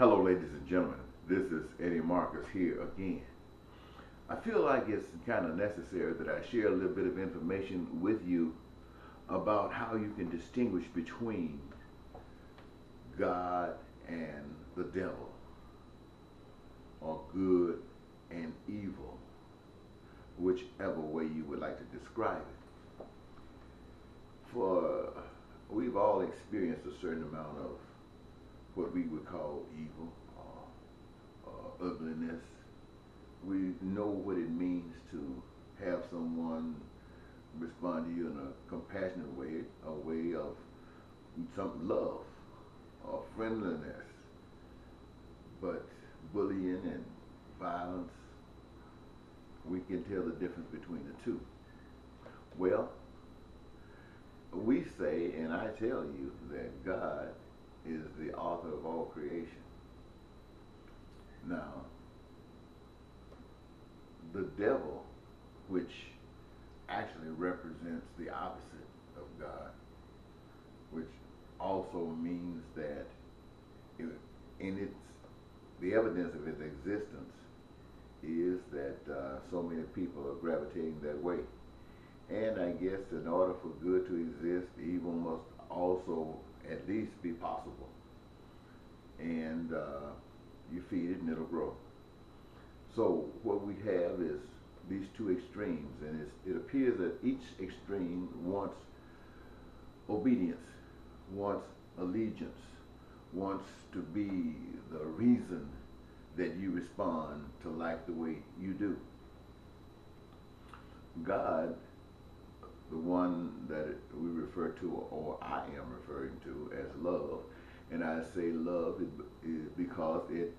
Hello, ladies and gentlemen. This is Eddie Marcus here again. I feel like it's kind of necessary that I share a little bit of information with you about how you can distinguish between God and the devil, or good and evil, whichever way you would like to describe it. For we've all experienced a certain amount of what we would call evil or ugliness. We know what it means to have someone respond to you in a compassionate way, a way of some love or friendliness. But bullying and violence, we can tell the difference between the two. Well, we say, and I tell you, that God is the author of all creation. Now, the devil, which actually represents the opposite of God, which also means that in its the evidence of its existence is that so many people are gravitating that way. And I guess in order for good to exist, evil must also at least be possible. And you feed it and it'll grow. So what we have is these two extremes, and it appears that each extreme wants obedience, wants allegiance, wants to be the reason that you respond to life the way you do. God, the one that we refer to, or I am referring to as love, and I say love is because it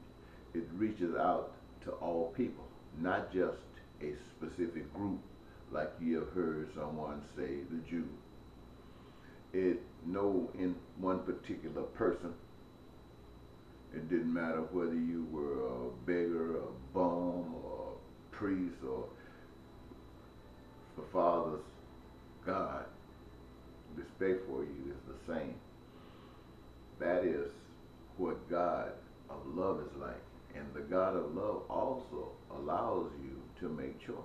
reaches out to all people, not just a specific group like you have heard someone say, the Jew. No, in one particular person. It didn't matter whether you were a beggar, a bum, or a priest, or the Father's God. Respect for you is the same. That is what God of love is like. And the God of love also allows you to make choices.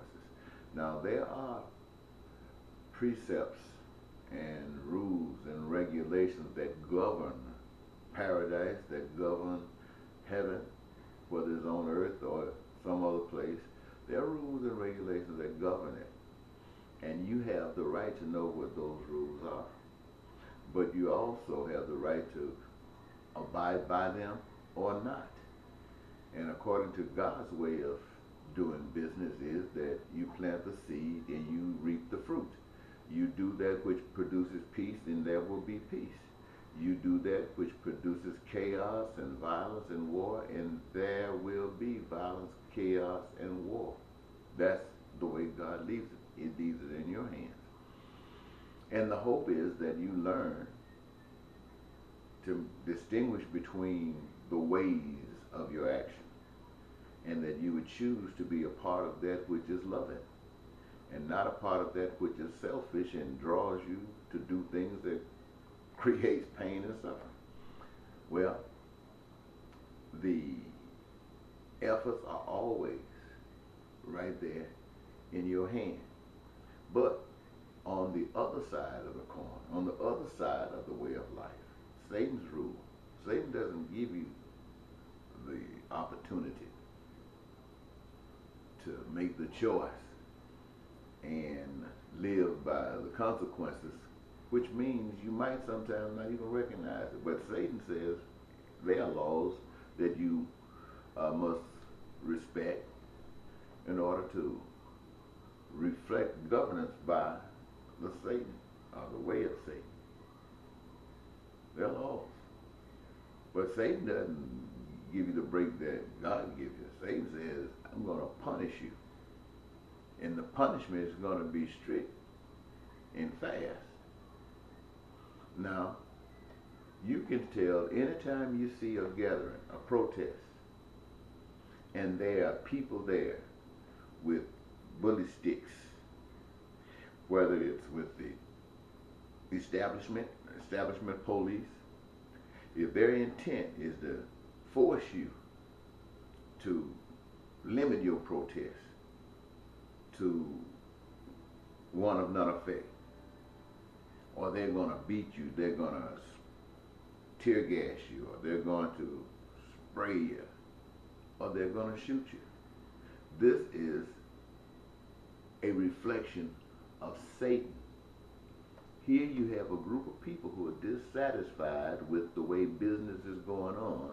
Now, there are precepts and rules and regulations that govern paradise, that govern heaven, whether it's on earth or some other place. There are rules and regulations that govern it. And you have the right to know what those rules are. But you also have the right to abide by them or not. And according to God's way of doing business is that you plant the seed and you reap the fruit. You do that which produces peace, and there will be peace. You do that which produces chaos and violence and war, and there will be violence, chaos, and war. That's the way God leaves it. It leaves it in your hands. And the hope is that you learn to distinguish between the ways of your action, and that you would choose to be a part of that which is loving, and not a part of that which is selfish and draws you to do things that creates pain and suffering. Well, the efforts are always right there in your hand. But on the other side of the coin, on the other side of the way of life, Satan's rule. Satan doesn't give you the opportunity to make the choice and live by the consequences, which means you might sometimes not even recognize it. But Satan says there are laws that you must respect in order to reflect governance by the Satan, or the way of Satan. There are laws. But Satan doesn't give you the break that God gives you. Satan says, I'm going to punish you. And the punishment is going to be strict and fast. Now, you can tell anytime you see a gathering, a protest, and there are people there with bully sticks, whether it's with the establishment police, if their intent is to force you to limit your protest to one of none effect, or they're going to beat you, they're going to tear gas you, or they're going to spray you, or they're going to shoot you. This is a reflection of Satan. Here you have a group of people who are dissatisfied with the way business is going on.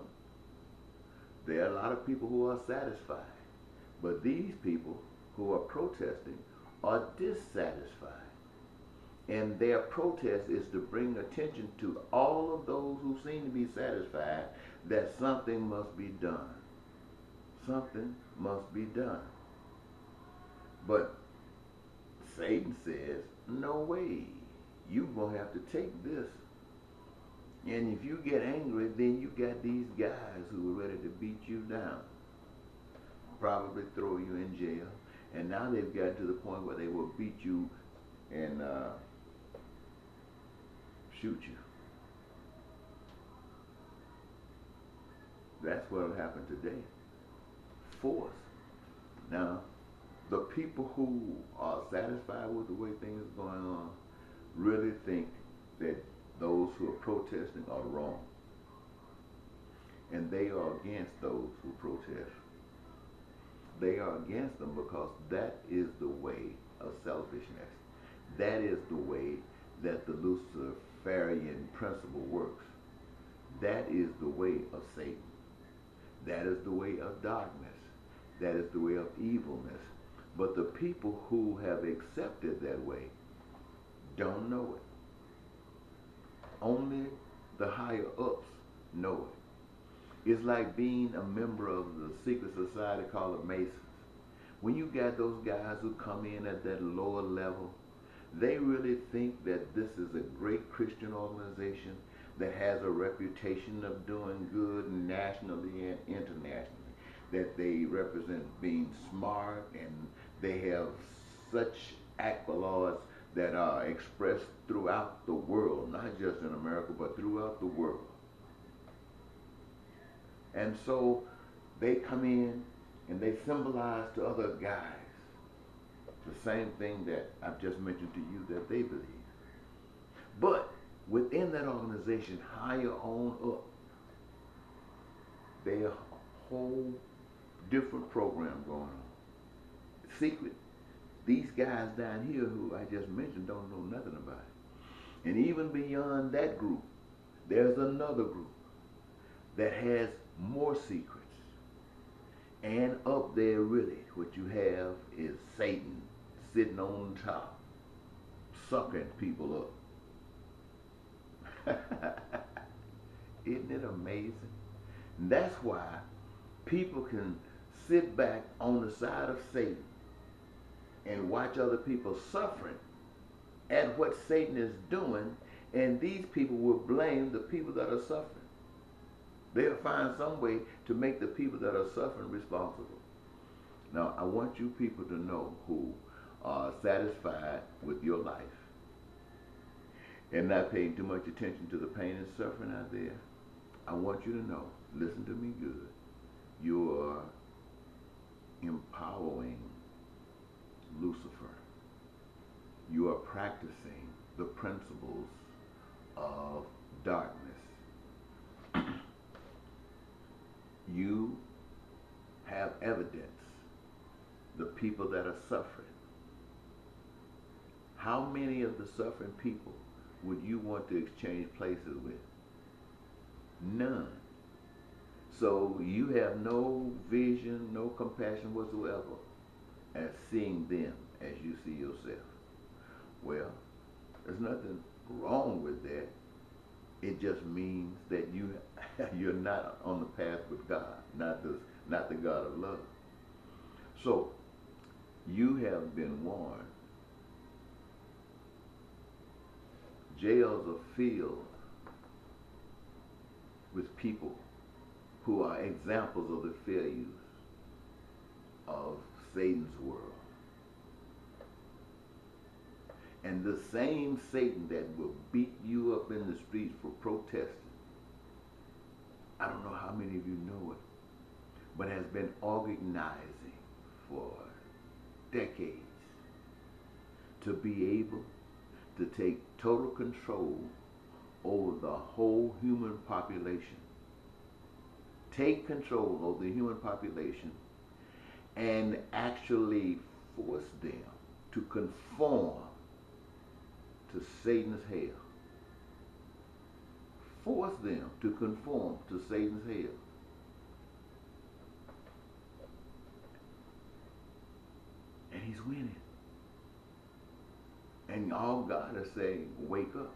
There are a lot of people who are satisfied, but these people who are protesting are dissatisfied. And their protest is to bring attention to all of those who seem to be satisfied that something must be done. Something must be done. But Satan says, no way. You're going to have to take this. And if you get angry, then you got these guys who are ready to beat you down. Probably throw you in jail. And now they've got to the point where they will beat you and shoot you. That's what will happen today. Force. Now, the people who are satisfied with the way things are going on really think that those who are protesting are wrong. And they are against those who protest. They are against them because that is the way of selfishness. That is the way that the Luciferian principle works. That is the way of Satan. That is the way of darkness. That is the way of evilness. But the people who have accepted that way don't know it. Only the higher ups know it. It's like being a member of the secret society called the Masons. When you got those guys who come in at that lower level, they really think that this is a great Christian organization that has a reputation of doing good nationally and internationally. That they represent being smart, and they have such accolades that are expressed throughout the world, not just in America, but throughout the world. And so they come in and they symbolize to other guys the same thing that I've just mentioned to you that they believe. But within that organization, higher on up, they have a whole different program going on. Secret. These guys down here who I just mentioned don't know nothing about it. And even beyond that group, there's another group that has more secrets. And up there really, what you have is Satan sitting on top, sucking people up. Isn't it amazing? And that's why people can sit back on the side of Satan and watch other people suffering at what Satan is doing, and these people will blame the people that are suffering. They'll find some way to make the people that are suffering responsible. Now, I want you people to know who are satisfied with your life and not paying too much attention to the pain and suffering out there. I want you to know, listen to me good, you are empowering Lucifer. You are practicing the principles of darkness. You have evidence, the people that are suffering. How many of the suffering people would you want to exchange places with? None. So you have no vision, no compassion whatsoever as seeing them as you see yourself. Well, there's nothing wrong with that. It just means that you're not on the path with God, not the God of love. So you have been warned. Jails are filled with people who are examples of the failures of Satan's world. And the same Satan that will beat you up in the streets for protesting, I don't know how many of you know it, but has been organizing for decades to be able to take total control over the whole human population. Take control over the human population and actually force them to conform to Satan's hell. Force them to conform to Satan's hell. And he's winning. And all God is saying, wake up.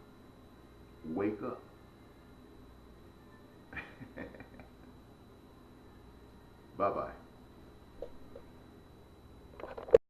Wake up.